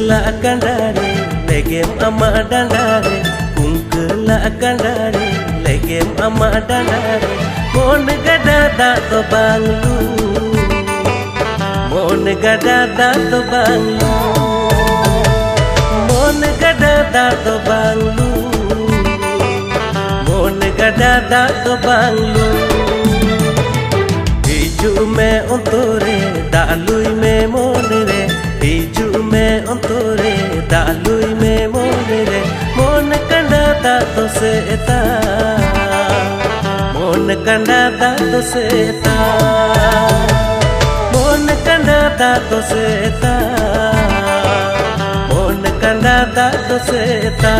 la kandare legem ama dandare kungkela kandare legem ama dandare mon gada da to banglu mon gada da to banglu mon gada da to banglu mon gada da to banglu hiju me ontore dalui me monre hiju me ontore dalui me monre mon kanda da to seta mon kanda da to seta mon kanda da to seta mon kanda da to seta